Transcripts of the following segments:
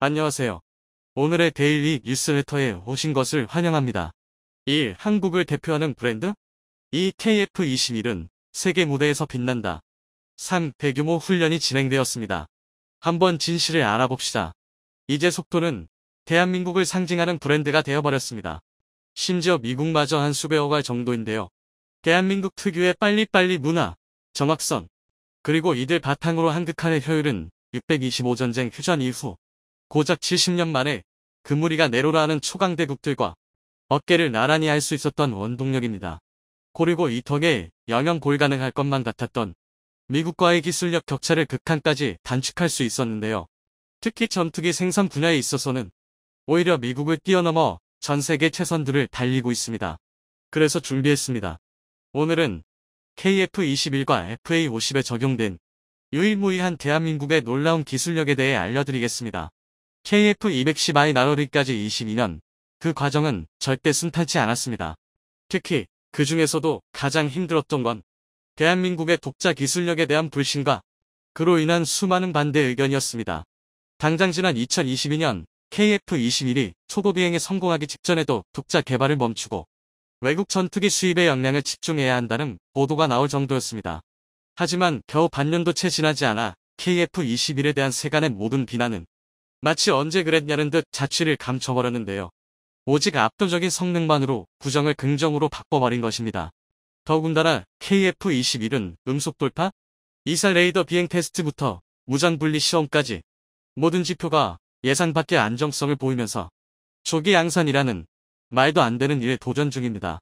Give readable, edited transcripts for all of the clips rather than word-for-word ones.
안녕하세요. 오늘의 데일리 뉴스레터에 오신 것을 환영합니다. 1. 한국을 대표하는 브랜드? 2. KF21은 세계 무대에서 빛난다. 3. 대규모 훈련이 진행되었습니다. 한번 진실을 알아봅시다. 이제 속도는 대한민국을 상징하는 브랜드가 되어버렸습니다. 심지어 미국마저 한 수배워갈 정도인데요. 대한민국 특유의 빨리빨리 문화, 정확성, 그리고 이들 바탕으로 한극한의 효율은 625전쟁 휴전 이후 고작 70년 만에 그 무리가 내로라하는 초강대국들과 어깨를 나란히 할 수 있었던 원동력입니다. 그리고 이 덕에 영영 불가능할 것만 같았던 미국과의 기술력 격차를 극한까지 단축할 수 있었는데요. 특히 전투기 생산 분야에 있어서는 오히려 미국을 뛰어넘어 전 세계 최선두를 달리고 있습니다. 그래서 준비했습니다. 오늘은 KF-21과 FA-50에 적용된 유일무이한 대한민국의 놀라운 기술력에 대해 알려드리겠습니다. KF-210I 나로리까지 22년, 그 과정은 절대 순탄치 않았습니다. 특히 그 중에서도 가장 힘들었던 건 대한민국의 독자 기술력에 대한 불신과 그로 인한 수많은 반대 의견이었습니다. 당장 지난 2022년 KF-21이 초보 비행에 성공하기 직전에도 독자 개발을 멈추고 외국 전투기 수입에 역량을 집중해야 한다는 보도가 나올 정도였습니다. 하지만 겨우 반년도 채 지나지 않아 KF-21에 대한 세간의 모든 비난은 마치 언제 그랬냐는 듯 자취를 감춰버렸는데요. 오직 압도적인 성능만으로 부정을 긍정으로 바꿔버린 것입니다. 더군다나 KF-21은 음속 돌파, 이사 레이더 비행 테스트부터 무전 분리 시험까지 모든 지표가 예상 밖의 안정성을 보이면서 조기 양산이라는 말도 안 되는 일에 도전 중입니다.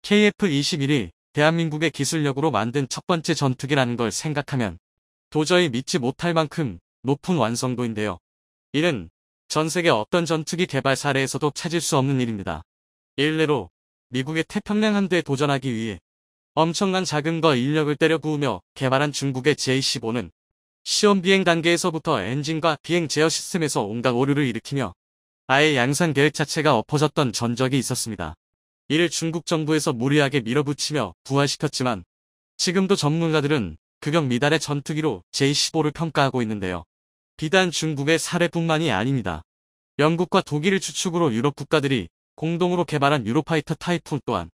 KF-21이 대한민국의 기술력으로 만든 첫 번째 전투기라는 걸 생각하면 도저히 믿지 못할 만큼 높은 완성도인데요. 이는 전 세계 어떤 전투기 개발 사례에서도 찾을 수 없는 일입니다. 일례로 미국의 태평양 함대에 도전하기 위해 엄청난 자금과 인력을 때려 부으며 개발한 중국의 J-15는 시험 비행 단계에서부터 엔진과 비행 제어 시스템에서 온갖 오류를 일으키며 아예 양산 계획 자체가 엎어졌던 전적이 있었습니다. 이를 중국 정부에서 무리하게 밀어붙이며 부활시켰지만 지금도 전문가들은 극역 미달의 전투기로 J-15를 평가하고 있는데요. 비단 중국의 사례뿐만이 아닙니다. 영국과 독일을 주축으로 유럽 국가들이 공동으로 개발한 유로파이터 타이푼 또한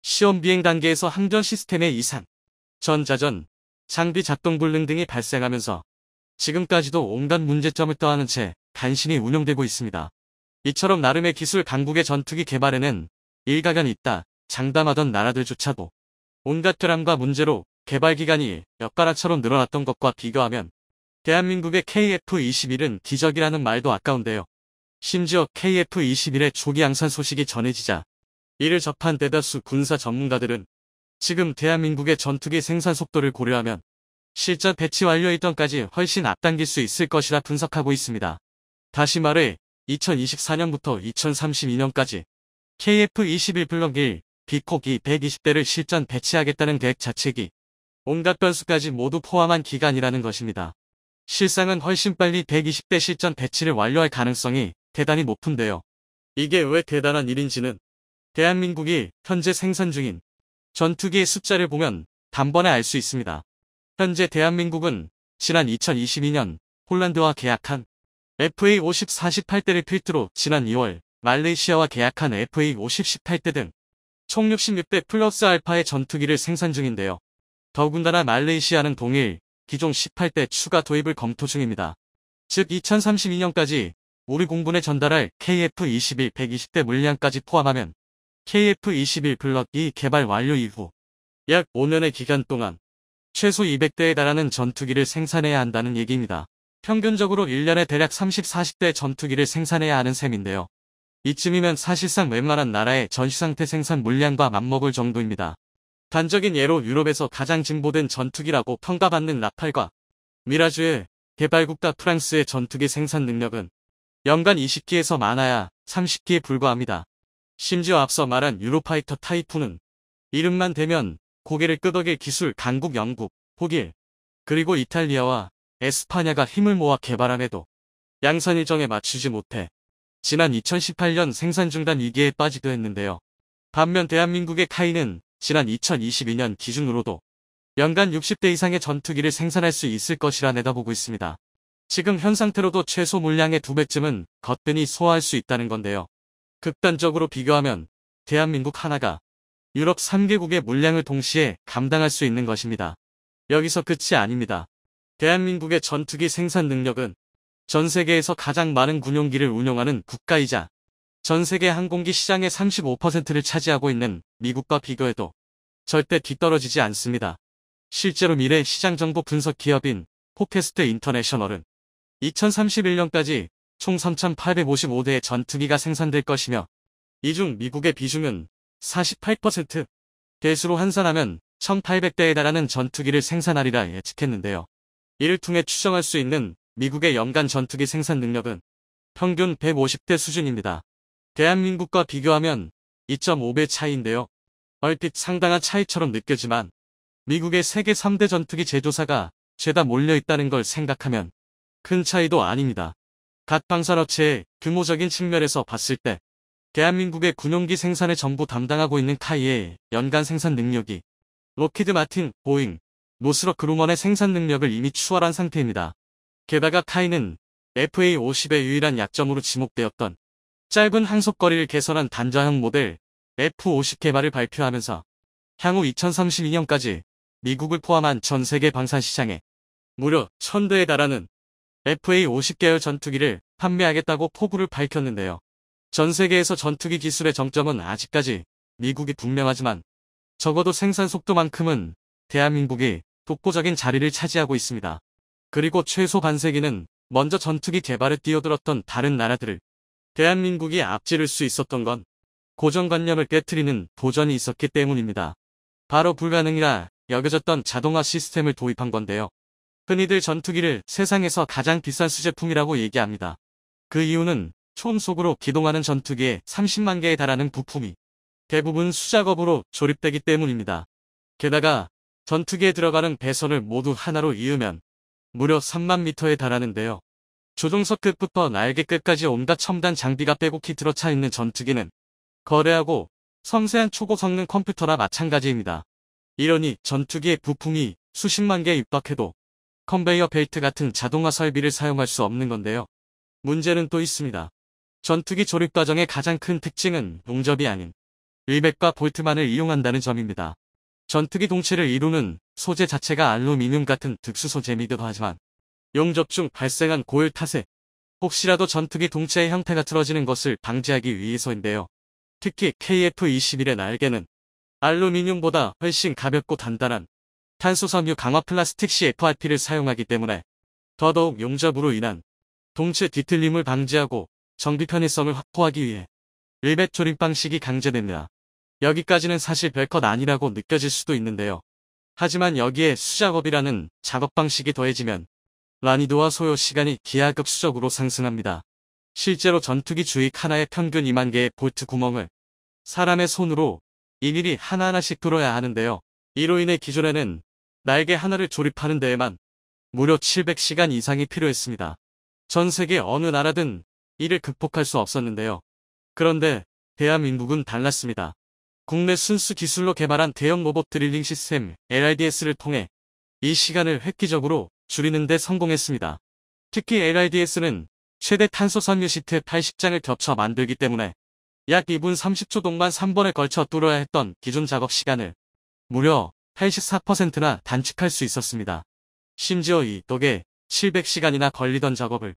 시험 비행 단계에서 항전 시스템의 이상, 전자전, 장비 작동 불능 등이 발생하면서 지금까지도 온갖 문제점을 떠안은 채 간신히 운용되고 있습니다. 이처럼 나름의 기술 강국의 전투기 개발에는 일가견이 있다 장담하던 나라들조차도 온갖 결함과 문제로 개발 기간이 엿가락처럼 늘어났던 것과 비교하면 대한민국의 KF-21은 기적이라는 말도 아까운데요. 심지어 KF-21의 조기 양산 소식이 전해지자 이를 접한 대다수 군사 전문가들은 지금 대한민국의 전투기 생산 속도를 고려하면 실전 배치 완료 일정까지 훨씬 앞당길 수 있을 것이라 분석하고 있습니다. 다시 말해 2024년부터 2032년까지 KF-21 블록 1, 비콕2 120대를 실전 배치하겠다는 계획 자체기 온갖 변수까지 모두 포함한 기간이라는 것입니다. 실상은 훨씬 빨리 120대 실전 배치를 완료할 가능성이 대단히 높은데요. 이게 왜 대단한 일인지는 대한민국이 현재 생산 중인 전투기의 숫자를 보면 단번에 알 수 있습니다. 현재 대한민국은 지난 2022년 폴란드와 계약한 FA-50 48대를 필두로 지난 2월 말레이시아와 계약한 FA-50 18대 등 총 66대 플러스 알파의 전투기를 생산 중인데요. 더군다나 말레이시아는 동일 기종 18대 추가 도입을 검토 중입니다. 즉 2032년까지 우리 공군에 전달할 KF-21 120대 물량까지 포함하면 KF-21 블록 2 개발 완료 이후 약 5년의 기간 동안 최소 200대에 달하는 전투기를 생산해야 한다는 얘기입니다. 평균적으로 1년에 대략 30-40대 전투기를 생산해야 하는 셈인데요. 이쯤이면 사실상 웬만한 나라의 전시상태 생산 물량과 맞먹을 정도입니다. 단적인 예로 유럽에서 가장 진보된 전투기라고 평가받는 라팔과 미라주의 개발국가 프랑스의 전투기 생산 능력은 연간 20기에서 많아야 30기에 불과합니다. 심지어 앞서 말한 유로파이터 타이푼은 이름만 대면 고개를 끄덕일 기술 강국 영국, 독일, 그리고 이탈리아와 에스파냐가 힘을 모아 개발함에도 양산 일정에 맞추지 못해 지난 2018년 생산 중단 위기에 빠지기도 했는데요. 반면 대한민국의 카이는 지난 2022년 기준으로도 연간 60대 이상의 전투기를 생산할 수 있을 것이라 내다보고 있습니다. 지금 현 상태로도 최소 물량의 2배쯤은 거뜬히 소화할 수 있다는 건데요. 극단적으로 비교하면 대한민국 하나가 유럽 3개국의 물량을 동시에 감당할 수 있는 것입니다. 여기서 끝이 아닙니다. 대한민국의 전투기 생산 능력은 전 세계에서 가장 많은 군용기를 운용하는 국가이자 전 세계 항공기 시장의 35%를 차지하고 있는 미국과 비교해도 절대 뒤떨어지지 않습니다. 실제로 미래 시장 정보 분석 기업인 포캐스트 인터내셔널은 2031년까지 총 3,855대의 전투기가 생산될 것이며 이 중 미국의 비중은 48%, 대수로 환산하면 1,800대에 달하는 전투기를 생산하리라 예측했는데요. 이를 통해 추정할 수 있는 미국의 연간 전투기 생산 능력은 평균 150대 수준입니다. 대한민국과 비교하면 2.5배 차이인데요. 얼핏 상당한 차이처럼 느껴지만 미국의 세계 3대 전투기 제조사가 죄다 몰려있다는 걸 생각하면 큰 차이도 아닙니다. 각 방산업체의 규모적인 측면에서 봤을 때 대한민국의 군용기 생산을 전부 담당하고 있는 카이의 연간 생산 능력이 록히드 마틴, 보잉, 노스럽 그루먼의 생산 능력을 이미 추월한 상태입니다. 게다가 카이는 FA-50의 유일한 약점으로 지목되었던 짧은 항속거리를 개선한 단자형 모델 F-50 개발을 발표하면서 향후 2032년까지 미국을 포함한 전 세계 방산 시장에 무려 1,000대에 달하는 FA-50 계열 전투기를 판매하겠다고 포부를 밝혔는데요. 전 세계에서 전투기 기술의 정점은 아직까지 미국이 분명하지만 적어도 생산 속도만큼은 대한민국이 독보적인 자리를 차지하고 있습니다. 그리고 최소 반세기는 먼저 전투기 개발에 뛰어들었던 다른 나라들을 대한민국이 앞지를 수 있었던 건 고정관념을 깨트리는 도전이 있었기 때문입니다. 바로 불가능이라 여겨졌던 자동화 시스템을 도입한 건데요. 흔히들 전투기를 세상에서 가장 비싼 수제품이라고 얘기합니다. 그 이유는 초음속으로 기동하는 전투기에 30만 개에 달하는 부품이 대부분 수작업으로 조립되기 때문입니다. 게다가 전투기에 들어가는 배선을 모두 하나로 이으면 무려 3만 미터에 달하는데요. 조종석 끝부터 날개 끝까지 온갖 첨단 장비가 빼곡히 들어차 있는 전투기는 거대하고 섬세한 초고 성능 컴퓨터나 마찬가지입니다. 이러니 전투기의 부품이 수십만 개 입덕해도 컨베이어 벨트 같은 자동화 설비를 사용할 수 없는 건데요. 문제는 또 있습니다. 전투기 조립 과정의 가장 큰 특징은 용접이 아닌 일백과 볼트만을 이용한다는 점입니다. 전투기 동체를 이루는 소재 자체가 알루미늄 같은 특수 소재이기도 하지만 용접 중 발생한 고열 탓에 혹시라도 전투기 동체의 형태가 틀어지는 것을 방지하기 위해서인데요. 특히 KF-21의 날개는 알루미늄보다 훨씬 가볍고 단단한 탄소섬유 강화 플라스틱 CFRP를 사용하기 때문에 더더욱 용접으로 인한 동체 뒤틀림을 방지하고 정비 편의성을 확보하기 위해 일벳 조립 방식이 강제됩니다. 여기까지는 사실 별것 아니라고 느껴질 수도 있는데요. 하지만 여기에 수작업이라는 작업 방식이 더해지면 난이도와 소요 시간이 기하급수적으로 상승합니다. 실제로 전투기 주익 하나에 평균 2만 개의 볼트 구멍을 사람의 손으로 일일이 하나하나씩 뚫어야 하는데요. 이로 인해 기존에는 날개 하나를 조립하는 데에만 무려 700시간 이상이 필요했습니다. 전 세계 어느 나라든 이를 극복할 수 없었는데요. 그런데 대한민국은 달랐습니다. 국내 순수 기술로 개발한 대형 로봇 드릴링 시스템 LRDS를 통해 이 시간을 획기적으로 줄이는 데 성공했습니다. 특히 LRDS는 최대 탄소 섬유 시트 80장을 겹쳐 만들기 때문에 약 2분 30초 동안 3번에 걸쳐 뚫어야 했던 기존 작업 시간을 무려 84%나 단축할 수 있었습니다. 심지어 이 덕에 700시간이나 걸리던 작업을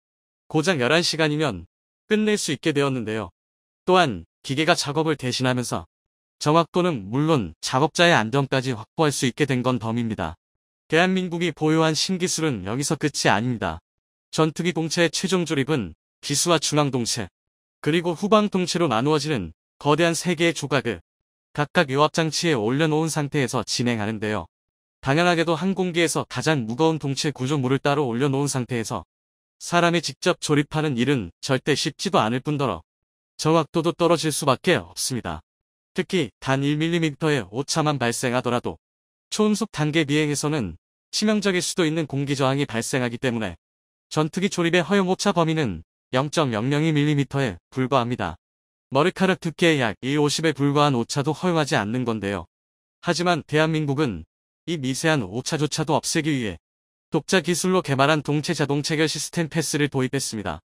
고작 11시간이면 끝낼 수 있게 되었는데요. 또한 기계가 작업을 대신하면서 정확도는 물론 작업자의 안정까지 확보할 수 있게 된 건 덤입니다. 대한민국이 보유한 신기술은 여기서 끝이 아닙니다. 전투기 동체의 최종 조립은 기수와 중앙동체, 그리고 후방동체로 나누어지는 거대한 3개의 조각을 각각 요압장치에 올려놓은 상태에서 진행하는데요. 당연하게도 항공기에서 가장 무거운 동체 구조물을 따로 올려놓은 상태에서 사람이 직접 조립하는 일은 절대 쉽지도 않을 뿐더러 정확도도 떨어질 수밖에 없습니다. 특히 단 1mm의 오차만 발생하더라도 초음속 단계 비행에서는 치명적일 수도 있는 공기저항이 발생하기 때문에 전투기 조립의 허용 오차 범위는 0.002mm에 불과합니다. 머리카락 두께의 약 1/50에 불과한 오차도 허용하지 않는 건데요. 하지만 대한민국은 이 미세한 오차조차도 없애기 위해 독자 기술로 개발한 동체 자동 체결 시스템 패스를 도입했습니다.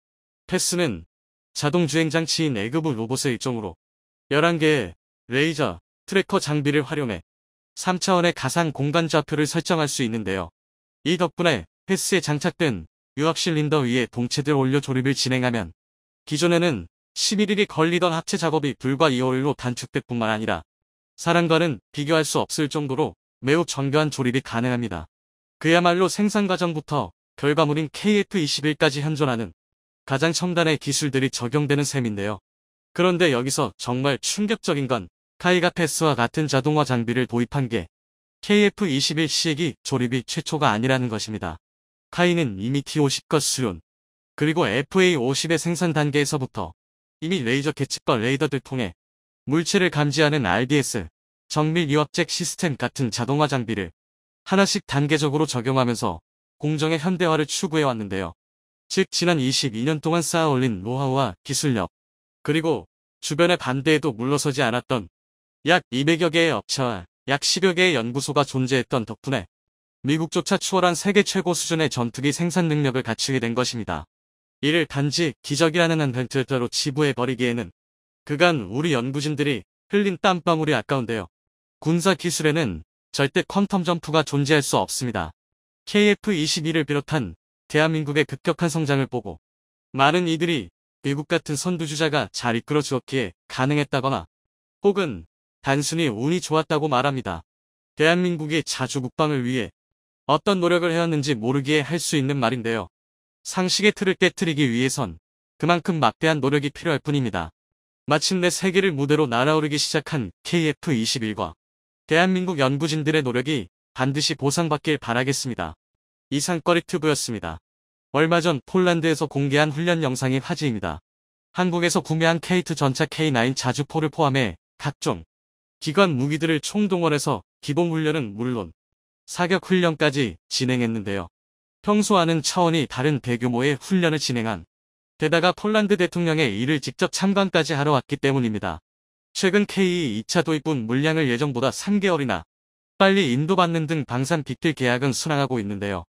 패스는 자동 주행 장치인 에그브 로봇의 일종으로 11개의 레이저 트래커 장비를 활용해 3차원의 가상 공간 좌표를 설정할 수 있는데요. 이 덕분에 패스에 장착된 유압 실린더 위에 동체들 올려 조립을 진행하면 기존에는 11일이 걸리던 합체 작업이 불과 2월로 단축될 뿐만 아니라 사람과는 비교할 수 없을 정도로 매우 정교한 조립이 가능합니다. 그야말로 생산 과정부터 결과물인 KF21까지 현존하는 가장 첨단의 기술들이 적용되는 셈인데요. 그런데 여기서 정말 충격적인 건 카이가 패스와 같은 자동화 장비를 도입한 게 KF21 시액이 조립이 최초가 아니라는 것입니다. 카이는 이미 T50것 수련, 그리고 FA50의 생산 단계에서부터 이미 레이저 계측과 레이더들 통해 물체를 감지하는 RDS, 정밀 유압잭 시스템 같은 자동화 장비를 하나씩 단계적으로 적용하면서 공정의 현대화를 추구해왔는데요. 즉 지난 22년 동안 쌓아올린 노하우와 기술력, 그리고 주변의 반대에도 물러서지 않았던 약 200여 개의 업체와 약 10여 개의 연구소가 존재했던 덕분에 미국조차 추월한 세계 최고 수준의 전투기 생산 능력을 갖추게 된 것입니다. 이를 단지 기적이라는 한 벤틀터로 치부해버리기에는 그간 우리 연구진들이 흘린 땀방울이 아까운데요. 군사 기술에는 절대 퀀텀 점프가 존재할 수 없습니다. KF-21을 비롯한 대한민국의 급격한 성장을 보고 많은 이들이 미국 같은 선두주자가 잘 이끌어 주었기에 가능했다거나 혹은 단순히 운이 좋았다고 말합니다. 대한민국이 자주 국방을 위해 어떤 노력을 해왔는지 모르기에 할 수 있는 말인데요. 상식의 틀을 깨트리기 위해선 그만큼 막대한 노력이 필요할 뿐입니다. 마침내 세계를 무대로 날아오르기 시작한 KF-21과 대한민국 연구진들의 노력이 반드시 보상받길 바라겠습니다. 이상거리 튜브였습니다. 얼마 전 폴란드에서 공개한 훈련 영상이 화제입니다. 한국에서 구매한 K2 전차 K9 자주포를 포함해 각종 기관 무기들을 총동원해서 기본훈련은 물론 사격훈련까지 진행했는데요. 평소와는 차원이 다른 대규모의 훈련을 진행한 데다가 폴란드 대통령의 이를 직접 참관까지 하러 왔기 때문입니다. 최근 K2 2차 도입분 물량을 예정보다 3개월이나 빨리 인도받는 등 방산 빅딜 계약은 순항하고 있는데요.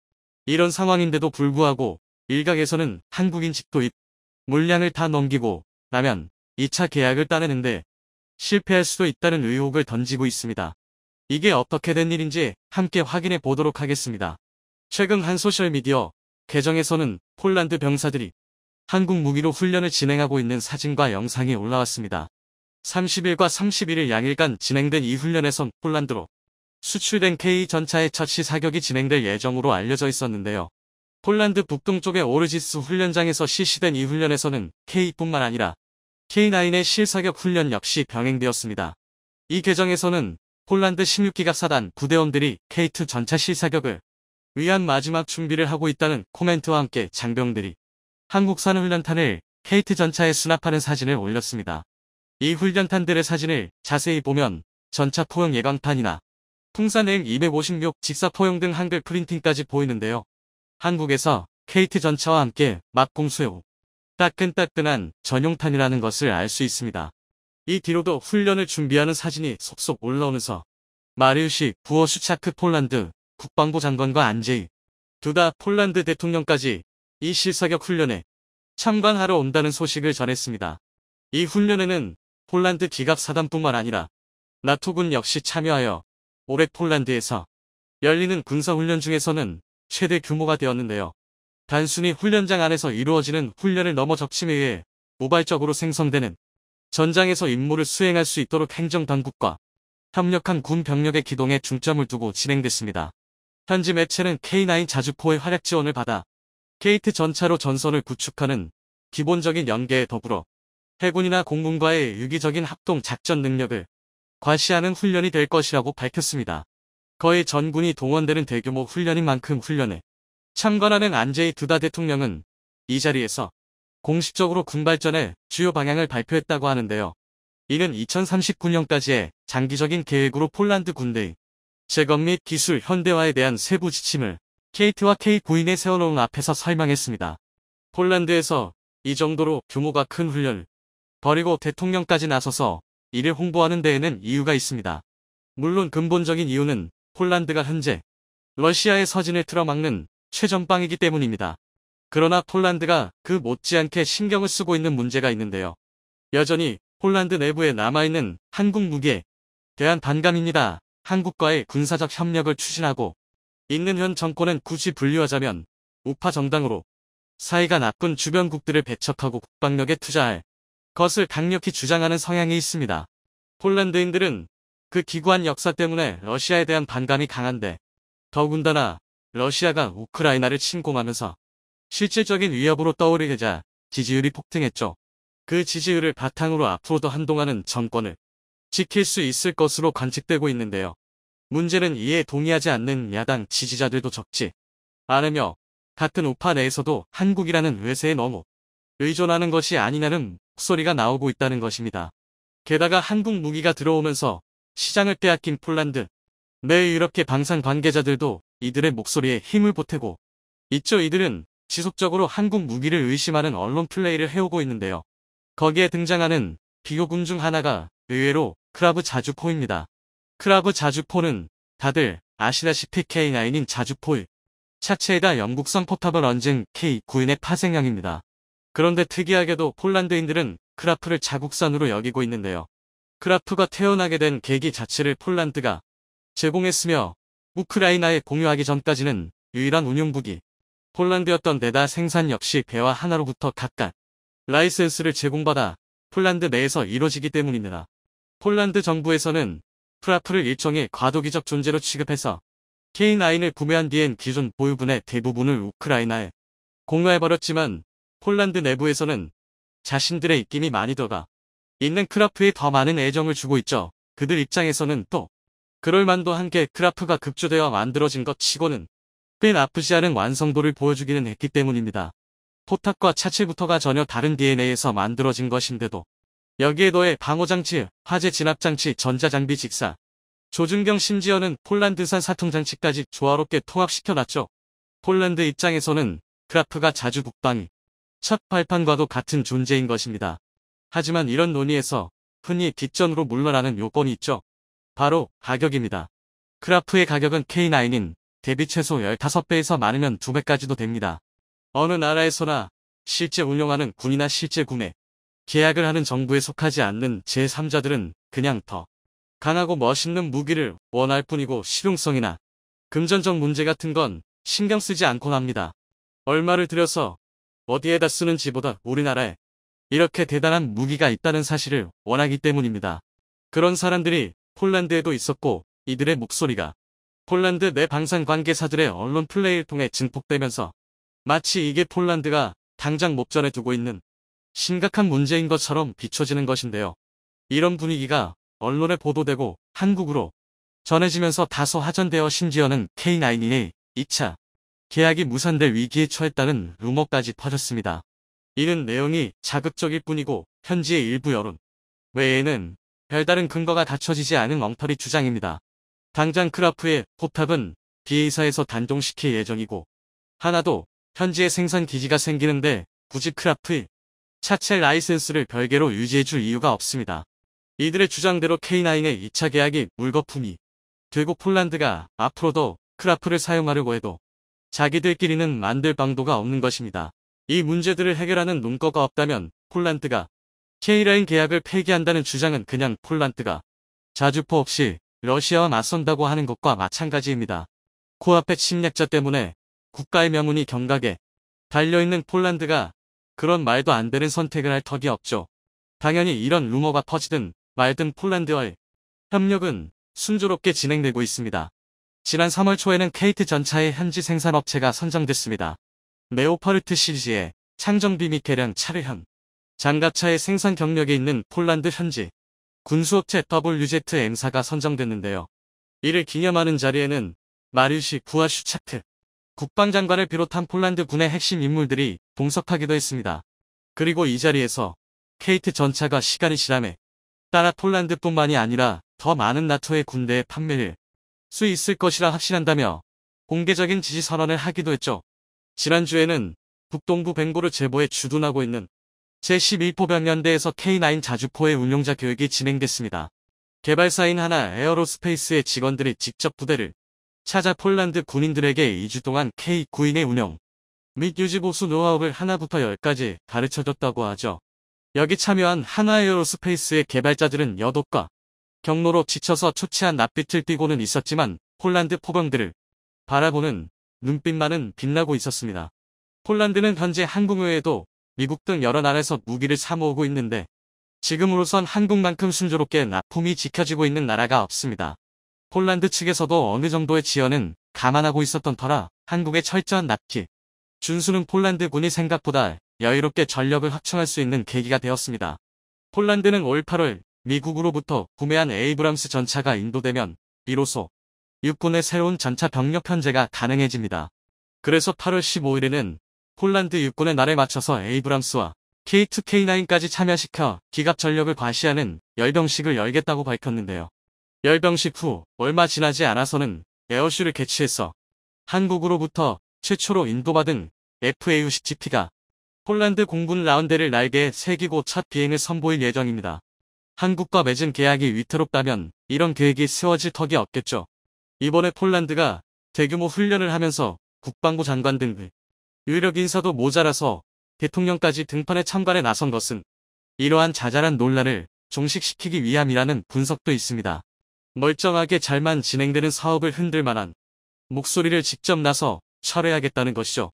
이런 상황인데도 불구하고 일각에서는 한국인 직도입 물량을 다 넘기고 나면 2차 계약을 따내는데 실패할 수도 있다는 의혹을 던지고 있습니다. 이게 어떻게 된 일인지 함께 확인해 보도록 하겠습니다. 최근 한 소셜미디어 계정에서는 폴란드 병사들이 한국 무기로 훈련을 진행하고 있는 사진과 영상이 올라왔습니다. 30일과 31일 양일간 진행된 이 훈련에선 폴란드로 수출된 K 전차의 첫 시사격이 진행될 예정으로 알려져 있었는데요. 폴란드 북동쪽의 오르지스 훈련장에서 실시된 이 훈련에서는 K뿐만 아니라 K9의 실사격 훈련 역시 병행되었습니다. 이 계정에서는 폴란드 16기갑 사단 부대원들이 K2 전차 실사격을 위한 마지막 준비를 하고 있다는 코멘트와 함께 장병들이 한국산 훈련탄을 K2 전차에 수납하는 사진을 올렸습니다. 이 훈련탄들의 사진을 자세히 보면 전차 포용 예방판이나 풍산행 256 직사포용 등 한글 프린팅까지 보이는데요. 한국에서 K2 전차와 함께 막공수해오 따끈따끈한 전용탄이라는 것을 알 수 있습니다. 이 뒤로도 훈련을 준비하는 사진이 속속 올라오면서 마리우시 부어슈차크 폴란드 국방부 장관과 안제이 두다 폴란드 대통령까지 이 실사격 훈련에 참관하러 온다는 소식을 전했습니다. 이 훈련에는 폴란드 기갑 사단뿐만 아니라 나토군 역시 참여하여 올해 폴란드에서 열리는 군사훈련 중에서는 최대 규모가 되었는데요. 단순히 훈련장 안에서 이루어지는 훈련을 넘어 적침에 의해 우발적으로 생성되는 전장에서 임무를 수행할 수 있도록 행정당국과 협력한 군 병력의 기동에 중점을 두고 진행됐습니다. 현지 매체는 K9 자주포의 활약 지원을 받아 K2 전차로 전선을 구축하는 기본적인 연계에 더불어 해군이나 공군과의 유기적인 합동 작전 능력을 과시하는 훈련이 될 것이라고 밝혔습니다. 거의 전군이 동원되는 대규모 훈련인 만큼 훈련에 참관하는 안제이 두다 대통령은 이 자리에서 공식적으로 군 발전의 주요 방향을 발표했다고 하는데요. 이는 2039년까지의 장기적인 계획으로 폴란드 군대의 제거 및 기술 현대화에 대한 세부 지침을 K2와 K9에 세워놓은 앞에서 설명했습니다. 폴란드에서 이 정도로 규모가 큰 훈련을 벌이고 대통령까지 나서서 이를 홍보하는 데에는 이유가 있습니다. 물론 근본적인 이유는 폴란드가 현재 러시아의 서진을 틀어막는 최전방이기 때문입니다. 그러나 폴란드가 그 못지않게 신경을 쓰고 있는 문제가 있는데요. 여전히 폴란드 내부에 남아있는 한국 무기에 대한 반감입니다. 한국과의 군사적 협력을 추진하고 있는 현 정권은 굳이 분류하자면 우파 정당으로 사이가 나쁜 주변국들을 배척하고 국방력에 투자할 것을 강력히 주장하는 성향이 있습니다. 폴란드인들은 그 기구한 역사 때문에 러시아에 대한 반감이 강한데 더군다나 러시아가 우크라이나를 침공하면서 실질적인 위협으로 떠오르자 지지율이 폭등했죠. 그 지지율을 바탕으로 앞으로도 한동안은 정권을 지킬 수 있을 것으로 관측되고 있는데요. 문제는 이에 동의하지 않는 야당 지지자들도 적지 않으며 같은 우파 내에서도 한국이라는 외세에 너무 의존하는 것이 아니냐는 목소리가 나오고 있다는 것입니다. 게다가 한국 무기가 들어오면서 시장을 빼앗긴 폴란드 내 유럽계 방산 관계자들도 이들의 목소리에 힘을 보태고 있죠. 이들은 지속적으로 한국 무기를 의심하는 언론 플레이를 해오고 있는데요. 거기에 등장하는 비교군 중 하나가 의외로 크라브 자주포입니다. 크라브 자주포는 다들 아시다시피 K9인 자주포의 차체에다 영국성 포탑을 얹은 K9의 파생형입니다. 그런데 특이하게도 폴란드인들은 크라프를 자국산으로 여기고 있는데요. 크라프가 태어나게 된 계기 자체를 폴란드가 제공했으며 우크라이나에 공유하기 전까지는 유일한 운용국이 폴란드였던 데다 생산 역시 배와 하나로부터 각각 라이센스를 제공받아 폴란드 내에서 이뤄지기 때문입니다. 폴란드 정부에서는 크라프를 일종의 과도기적 존재로 취급해서 K9을 구매한 뒤엔 기존 보유분의 대부분을 우크라이나에 공유해버렸지만 폴란드 내부에서는 자신들의 입김이 많이 들어가 있는 크라프에 더 많은 애정을 주고 있죠. 그들 입장에서는 또 그럴만도 한 게 크라프가 급조되어 만들어진 것 치고는 꽤 나쁘지 않은 완성도를 보여주기는 했기 때문입니다. 포탑과 차체부터가 전혀 다른 DNA에서 만들어진 것인데도 여기에 더해 방호장치, 화재 진압장치, 전자장비 직사, 조준경 심지어는 폴란드산 사통장치까지 조화롭게 통합시켜놨죠. 폴란드 입장에서는 크라프가 자주 북방이 첫 발판과도 같은 존재인 것입니다. 하지만 이런 논의에서 흔히 뒷전으로 물러나는 요건이 있죠. 바로 가격입니다. 크라프의 가격은 K9인 대비 최소 15배에서 많으면 2배까지도 됩니다. 어느 나라에서나 실제 운용하는 군이나 실제 구매 계약을 하는 정부에 속하지 않는 제3자들은 그냥 더 강하고 멋있는 무기를 원할 뿐이고 실용성이나 금전적 문제 같은 건 신경 쓰지 않곤 합니다. 얼마를 들여서 어디에다 쓰는지보다 우리나라에 이렇게 대단한 무기가 있다는 사실을 원하기 때문입니다. 그런 사람들이 폴란드에도 있었고 이들의 목소리가 폴란드 내 방산 관계사들의 언론 플레이를 통해 증폭되면서 마치 이게 폴란드가 당장 목전에 두고 있는 심각한 문제인 것처럼 비춰지는 것인데요. 이런 분위기가 언론에 보도되고 한국으로 전해지면서 다소 하전되어 심지어는 K9의 2차 계약이 무산될 위기에 처했다는 루머까지 퍼졌습니다. 이는 내용이 자극적일 뿐이고 현지의 일부 여론 외에는 별다른 근거가 갖춰지지 않은 엉터리 주장입니다. 당장 크라프의 포탑은 B사에서 단종시킬 예정이고 하나도 현지에 생산 기지가 생기는데 굳이 크라프의 차체 라이센스를 별개로 유지해줄 이유가 없습니다. 이들의 주장대로 K9의 2차 계약이 물거품이 되고 폴란드가 앞으로도 크라프를 사용하려고 해도 자기들끼리는 만들 방도가 없는 것입니다. 이 문제들을 해결하는 논거가 없다면 폴란드가 K9 계약을 폐기한다는 주장은 그냥 폴란드가 자주포 없이 러시아와 맞선다고 하는 것과 마찬가지입니다. 코앞의 침략자 때문에 국가의 명운이 경각에 달려있는 폴란드가 그런 말도 안 되는 선택을 할 턱이 없죠. 당연히 이런 루머가 퍼지든 말든 폴란드와의 협력은 순조롭게 진행되고 있습니다. 지난 3월 초에는 케이트 전차의 현지 생산업체가 선정됐습니다. 레오파르트 시리즈의 창정비 및 개량 차를 현 장갑차의 생산 경력이 있는 폴란드 현지 군수업체 WZM사가 선정됐는데요. 이를 기념하는 자리에는 마리우시 부아슈차크 국방장관을 비롯한 폴란드 군의 핵심 인물들이 동석하기도 했습니다. 그리고 이 자리에서 케이트 전차가 시간이 지남에 따라 폴란드뿐만이 아니라 더 많은 나토의 군대에 판매할 수 있을 것이라 확신한다며 공개적인 지지 선언을 하기도 했죠. 지난주에는 북동부 벵고르 제보에 주둔하고 있는 제11포병연대에서 K9 자주포의 운용자 교육이 진행됐습니다. 개발사인 하나 에어로스페이스의 직원들이 직접 부대를 찾아 폴란드 군인들에게 2주 동안 K9인의 운영 및 유지 보수 노하우를 하나부터 열까지 가르쳐줬다고 하죠. 여기 참여한 한화에어로스페이스의 개발자들은 여독과 경로로 지쳐서 초췌한 낯빛을 띠고는 있었지만 폴란드 포병들을 바라보는 눈빛만은 빛나고 있었습니다. 폴란드는 현재 한국 외에도 미국 등 여러 나라에서 무기를 사모으고 있는데 지금으로선 한국만큼 순조롭게 납품이 지켜지고 있는 나라가 없습니다. 폴란드 측에서도 어느 정도의 지연은 감안하고 있었던 터라 한국의 철저한 납기 준수는 폴란드 군이 생각보다 여유롭게 전력을 확충할 수 있는 계기가 되었습니다. 폴란드는 올 8월 미국으로부터 구매한 에이브람스 전차가 인도되면 비로소 육군의 새로운 전차 병력 편제가 가능해집니다. 그래서 8월 15일에는 폴란드 육군의 날에 맞춰서 에이브람스와 K2, K9까지 참여시켜 기갑 전력을 과시하는 열병식을 열겠다고 밝혔는데요. 열병식 후 얼마 지나지 않아서는 에어쇼를 개최해서 한국으로부터 최초로 인도받은 FA-60GP가 폴란드 공군 라운데를 날개에 새기고 첫 비행을 선보일 예정입니다. 한국과 맺은 계약이 위태롭다면 이런 계획이 세워질 턱이 없겠죠. 이번에 폴란드가 대규모 훈련을 하면서 국방부 장관 등 유력 인사도 모자라서 대통령까지 등판에 참관에 나선 것은 이러한 자잘한 논란을 종식시키기 위함이라는 분석도 있습니다. 멀쩡하게 잘만 진행되는 사업을 흔들 만한 목소리를 직접 나서 철회하겠다는 것이죠.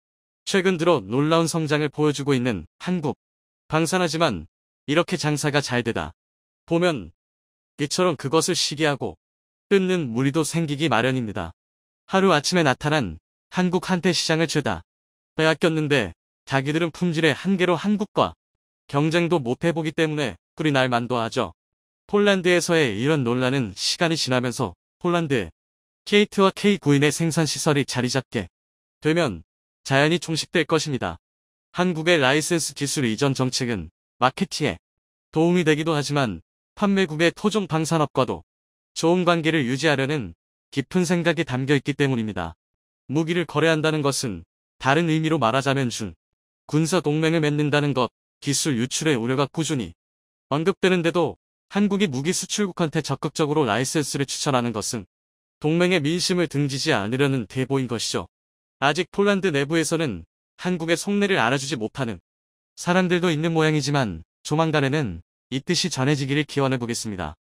최근 들어 놀라운 성장을 보여주고 있는 한국. 방산하지만 이렇게 장사가 잘 되다 보면 이처럼 그것을 시기하고 끊는 무리도 생기기 마련입니다. 하루아침에 나타난 한국 한태 시장을 죄다 빼앗겼는데 자기들은 품질의 한계로 한국과 경쟁도 못해보기 때문에 꿀이 날 만도 하죠. 폴란드에서의 이런 논란은 시간이 지나면서 폴란드의 K2와 K9인의 생산시설이 자리잡게 되면 자연히 종식될 것입니다. 한국의 라이센스 기술 이전 정책은 마케팅에 도움이 되기도 하지만 판매국의 토종 방산업과도 좋은 관계를 유지하려는 깊은 생각이 담겨 있기 때문입니다. 무기를 거래한다는 것은 다른 의미로 말하자면 군사 동맹을 맺는다는 것, 기술 유출의 우려가 꾸준히 언급되는데도 한국이 무기 수출국한테 적극적으로 라이센스를 추천하는 것은 동맹의 민심을 등지지 않으려는 대보인 것이죠. 아직 폴란드 내부에서는 한국의 속내를 알아주지 못하는 사람들도 있는 모양이지만 조만간에는 이 뜻이 전해지기를 기원해보겠습니다.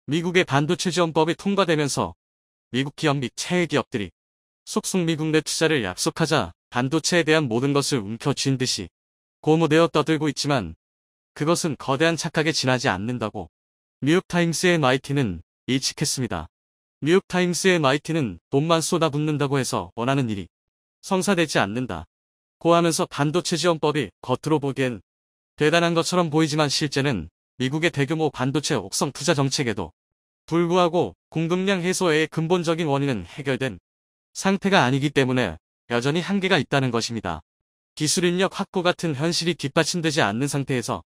미국의 반도체 지원법이 통과되면서 미국 기업 및 해외 기업들이 속속 미국 내 투자를 약속하자 반도체에 대한 모든 것을 움켜쥔 듯이 고무되어 떠들고 있지만 그것은 거대한 착각에 지나지 않는다고 뉴욕타임스의 MIT는 예측했습니다. 뉴욕타임스의 MIT는 돈만 쏟아붓는다고 해서 원하는 일이 성사되지 않는다 고 하면서 반도체 지원법이 겉으로 보기엔 대단한 것처럼 보이지만 실제는 미국의 대규모 반도체 옥성 투자 정책에도 불구하고 공급량 해소의 근본적인 원인은 해결된 상태가 아니기 때문에 여전히 한계가 있다는 것입니다. 기술 인력 확보 같은 현실이 뒷받침되지 않는 상태에서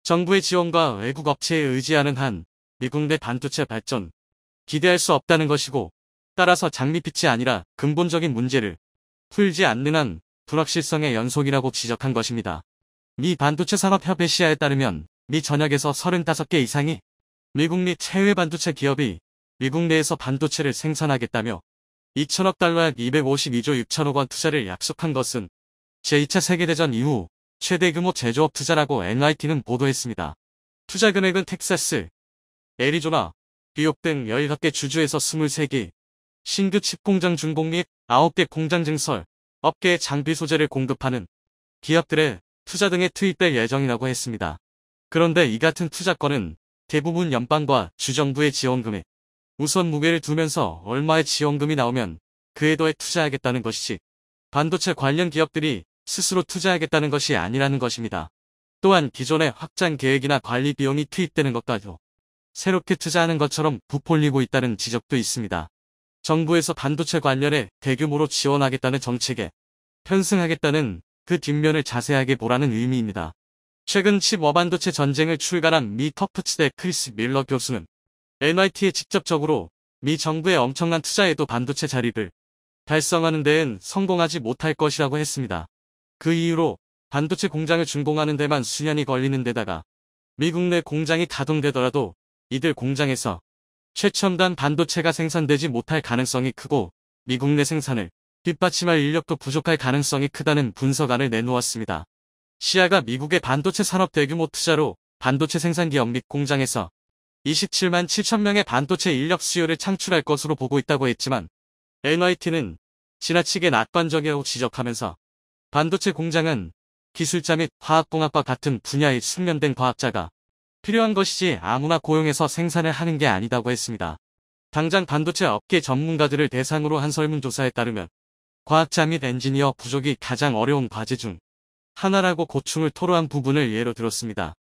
정부의 지원과 외국 업체에 의지하는 한 미국 내 반도체 발전 기대할 수 없다는 것이고 따라서 장밋빛이 아니라 근본적인 문제를 풀지 않는 한 불확실성의 연속이라고 지적한 것입니다. 미 반도체 산업협회 시아에 따르면 미 전역에서 35개 이상이 미국 및 해외 반도체 기업이 미국 내에서 반도체를 생산하겠다며 2천억 달러 약 252조 6천억 원 투자를 약속한 것은 제2차 세계대전 이후 최대 규모 제조업 투자라고 NYT는 보도했습니다. 투자 금액은 텍사스, 애리조나, 뉴욕 등 15개 주주에서 23개, 신규 칩 공장 준공 및 9개 공장 증설, 업계에 장비 소재를 공급하는 기업들의 투자 등에 투입될 예정이라고 했습니다. 그런데 이 같은 투자권은 대부분 연방과 주정부의 지원금에 우선 무게를 두면서 얼마의 지원금이 나오면 그에 더해 투자하겠다는 것이지 반도체 관련 기업들이 스스로 투자하겠다는 것이 아니라는 것입니다. 또한 기존의 확장 계획이나 관리 비용이 투입되는 것까지도 새롭게 투자하는 것처럼 부풀리고 있다는 지적도 있습니다. 정부에서 반도체 관련해 대규모로 지원하겠다는 정책에 편승하겠다는 그 뒷면을 자세하게 보라는 의미입니다. 최근 칩 어반도체 전쟁을 출간한 미 터프츠대 크리스 밀러 교수는 MIT에 직접적으로 미 정부의 엄청난 투자에도 반도체 자리를 달성하는 데엔 성공하지 못할 것이라고 했습니다. 그 이유로 반도체 공장을 준공하는 데만 수년이 걸리는 데다가 미국 내 공장이 가동되더라도 이들 공장에서 최첨단 반도체가 생산되지 못할 가능성이 크고 미국 내 생산을 뒷받침할 인력도 부족할 가능성이 크다는 분석안을 내놓았습니다. 시아가 미국의 반도체 산업 대규모 투자로 반도체 생산 기업 및 공장에서 27만 7천 명의 반도체 인력 수요를 창출할 것으로 보고 있다고 했지만 NYT는 지나치게 낙관적이라고 지적하면서 반도체 공장은 기술자 및 화학공학과 같은 분야의 숙련된 과학자가 필요한 것이지 아무나 고용해서 생산을 하는 게 아니다고 했습니다. 당장 반도체 업계 전문가들을 대상으로 한 설문조사에 따르면 과학자 및 엔지니어 부족이 가장 어려운 과제 중 하나라고 고충을 토로한 부분을 예로 들었습니다.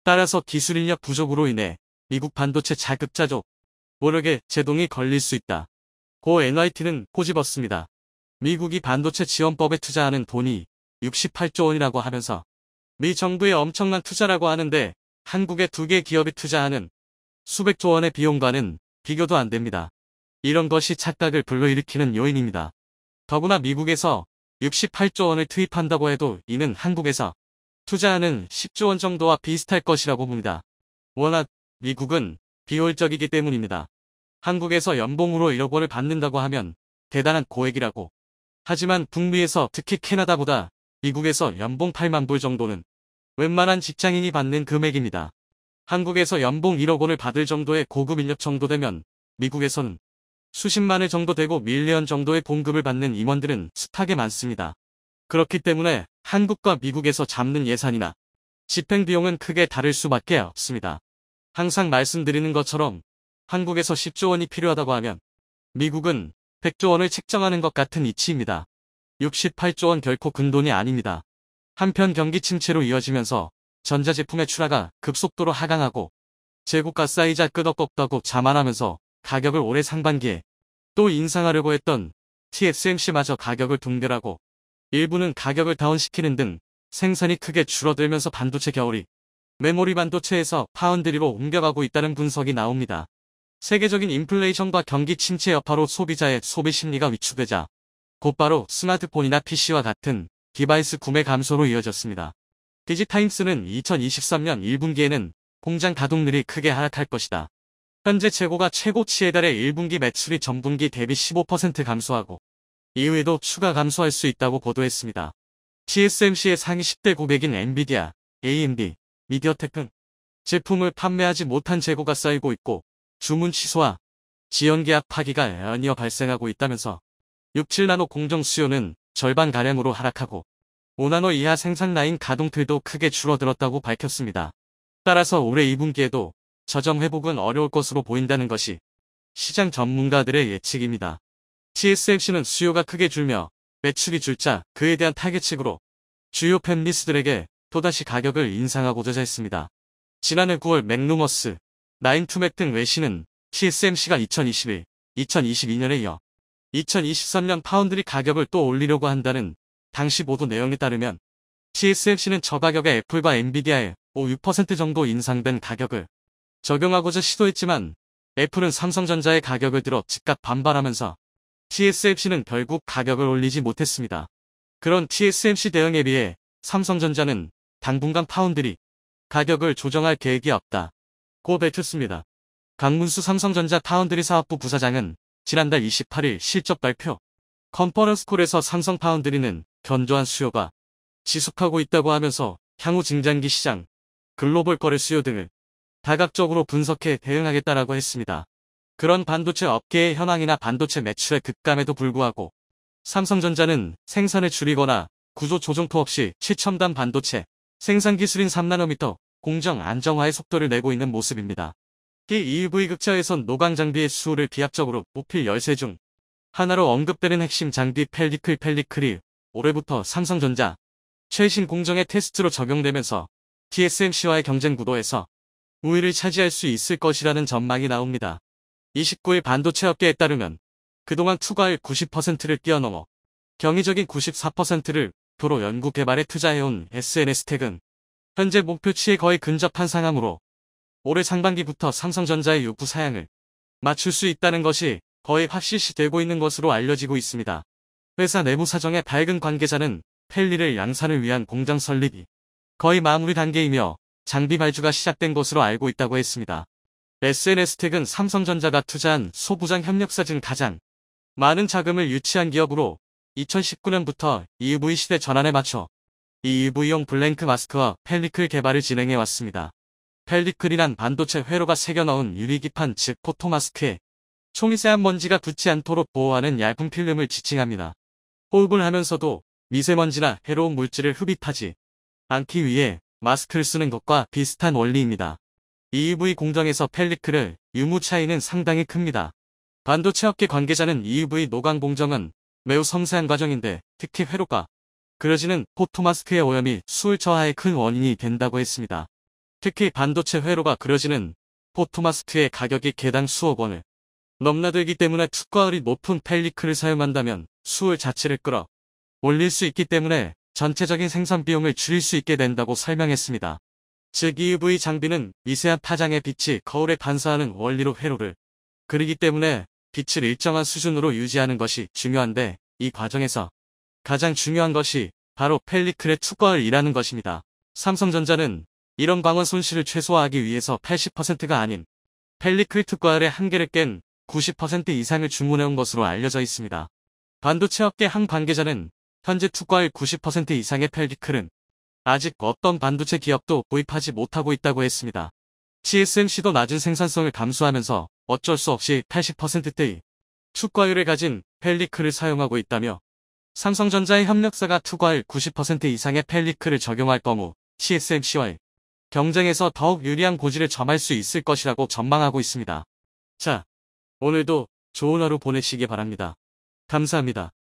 따라서 기술 인력 부족으로 인해 미국 반도체 자급자족 노력에 제동이 걸릴 수 있다. 고 NYT는 꼬집었습니다. 미국이 반도체 지원법에 투자하는 돈이 68조 원이라고 하면서 미 정부의 엄청난 투자라고 하는데 한국의 2개 기업이 투자하는 수백조 원의 비용과는 비교도 안 됩니다. 이런 것이 착각을 불러일으키는 요인입니다. 더구나 미국에서 68조 원을 투입한다고 해도 이는 한국에서 투자하는 10조 원 정도와 비슷할 것이라고 봅니다. 워낙 미국은 비효율적이기 때문입니다. 한국에서 연봉으로 1억 원을 받는다고 하면 대단한 고액이라고. 하지만 북미에서 특히 캐나다보다 미국에서 연봉 8만 불 정도는 웬만한 직장인이 받는 금액입니다. 한국에서 연봉 1억 원을 받을 정도의 고급 인력 정도 되면 미국에서는 수십만을 정도 되고 밀리언 정도의 봉급을 받는 임원들은 숱하게 많습니다. 그렇기 때문에 한국과 미국에서 잡는 예산이나 집행 비용은 크게 다를 수밖에 없습니다. 항상 말씀드리는 것처럼 한국에서 10조 원이 필요하다고 하면 미국은 100조 원을 책정하는 것 같은 이치입니다. 68조 원 결코 큰돈이 아닙니다. 한편 경기 침체로 이어지면서 전자제품의 출하가 급속도로 하강하고 재고가 쌓이자 끄덕없다고 자만하면서 가격을 올해 상반기에 또 인상하려고 했던 TSMC마저 가격을 둥결하고 일부는 가격을 다운시키는 등 생산이 크게 줄어들면서 반도체 겨울이 메모리 반도체에서 파운드리로 옮겨가고 있다는 분석이 나옵니다. 세계적인 인플레이션과 경기 침체 여파로 소비자의 소비 심리가 위축되자 곧바로 스마트폰이나 PC와 같은 디바이스 구매 감소로 이어졌습니다. 디지타임스는 2023년 1분기에는 공장 가동률이 크게 하락할 것이다. 현재 재고가 최고치에 달해 1분기 매출이 전분기 대비 15% 감소하고 이후에도 추가 감소할 수 있다고 보도했습니다. TSMC의 상위 10대 고객인 엔비디아, AMD, 미디어텍 등 제품을 판매하지 못한 재고가 쌓이고 있고 주문 취소와 지연계약 파기가 연이어 발생하고 있다면서 67나노 공정 수요는 절반가량으로 하락하고 5나노 이하 생산 라인 가동틀도 크게 줄어들었다고 밝혔습니다. 따라서 올해 2분기에도 저점 회복은 어려울 것으로 보인다는 것이 시장 전문가들의 예측입니다. TSMC는 수요가 크게 줄며 매출이 줄자 그에 대한 타겟식으로 주요 팹리스들에게 또다시 가격을 인상하고자 했습니다. 지난해 9월 맥루머스, 나인투맥 등 외신은 TSMC가 2021, 2022년에 이어 2023년 파운드리 가격을 또 올리려고 한다는 당시 보도 내용에 따르면 TSMC는 저가격의 애플과 엔비디아에 5-6% 정도 인상된 가격을 적용하고자 시도했지만 애플은 삼성전자의 가격을 들어 즉각 반발하면서 TSMC는 결국 가격을 올리지 못했습니다. 그런 TSMC 대응에 비해 삼성전자는 당분간 파운드리 가격을 조정할 계획이 없다. 고 밝혔습니다. 강문수 삼성전자 파운드리 사업부 부사장은 지난달 28일 실적 발표 컨퍼런스콜에서 삼성 파운드리는 견조한 수요가 지속하고 있다고 하면서 향후 증장기 시장, 글로벌 거래 수요 등을 다각적으로 분석해 대응하겠다라고 했습니다. 그런 반도체 업계의 현황이나 반도체 매출의 급감에도 불구하고 삼성전자는 생산을 줄이거나 구조 조정토 없이 최첨단 반도체 생산 기술인 3나노미터 공정 안정화의 속도를 내고 있는 모습입니다. EUV 극자에선 노광 장비의 수요를 비약적으로 뽑힐 열세 중 하나로 언급되는 핵심 장비 펠리클이 올해부터 삼성전자 최신 공정의 테스트로 적용되면서 TSMC와의 경쟁 구도에서 우위를 차지할 수 있을 것이라는 전망이 나옵니다. 29일 반도체 업계에 따르면 그동안 투과율 90%를 뛰어넘어 경이적인 94%를 도로 연구 개발에 투자해온 SNS텍은 현재 목표치에 거의 근접한 상황으로 올해 상반기부터 삼성전자의 요구 사양을 맞출 수 있다는 것이 거의 확실시되고 있는 것으로 알려지고 있습니다. 회사 내부 사정의 밝은 관계자는 펠리를 양산을 위한 공장 설립이 거의 마무리 단계이며 장비 발주가 시작된 것으로 알고 있다고 했습니다. SNS텍은 삼성전자가 투자한 소부장 협력사 중 가장 많은 자금을 유치한 기업으로 2019년부터 EUV 시대 전환에 맞춰 EUV용 블랭크 마스크와 펠리클 개발을 진행해 왔습니다. 펠리클이란 반도체 회로가 새겨넣은 유리기판 즉 포토마스크에 총이세한 먼지가 붙지 않도록 보호하는 얇은 필름을 지칭합니다. 호흡을 하면서도 미세먼지나 해로운 물질을 흡입하지 않기 위해 마스크를 쓰는 것과 비슷한 원리입니다. EUV 공정에서 펠리클의 유무 차이는 상당히 큽니다. 반도체 업계 관계자는 EUV 노광 공정은 매우 섬세한 과정인데 특히 회로가 그려지는 포토마스크의 오염이 수울 저하의 큰 원인이 된다고 했습니다. 특히 반도체 회로가 그려지는 포토마스크의 가격이 개당 수억 원을 넘나들기 때문에 투과율이 높은 펠리클을 사용한다면 수울 자체를 끌어 올릴 수 있기 때문에 전체적인 생산 비용을 줄일 수 있게 된다고 설명했습니다. 즉 EUV 장비는 미세한 파장의 빛이 거울에 반사하는 원리로 회로를 그리기 때문에 빛을 일정한 수준으로 유지하는 것이 중요한데 이 과정에서 가장 중요한 것이 바로 펠리클의 투과율이라는 것입니다. 삼성전자는 이런 광원 손실을 최소화하기 위해서 80%가 아닌 펠리클 투과율의 한계를 깬 90% 이상을 주문해온 것으로 알려져 있습니다. 반도체 업계 한 관계자는 현재 투과율 90% 이상의 펠리클은 아직 어떤 반도체 기업도 도입하지 못하고 있다고 했습니다. TSMC도 낮은 생산성을 감수하면서 어쩔 수 없이 80%대의 투과율을 가진 펠리클을 사용하고 있다며 삼성전자의 협력사가 투과율 90% 이상의 펠리클을 적용할 경우 TSMC와의 경쟁에서 더욱 유리한 고지를 점할 수 있을 것이라고 전망하고 있습니다. 자, 오늘도 좋은 하루 보내시기 바랍니다. 감사합니다.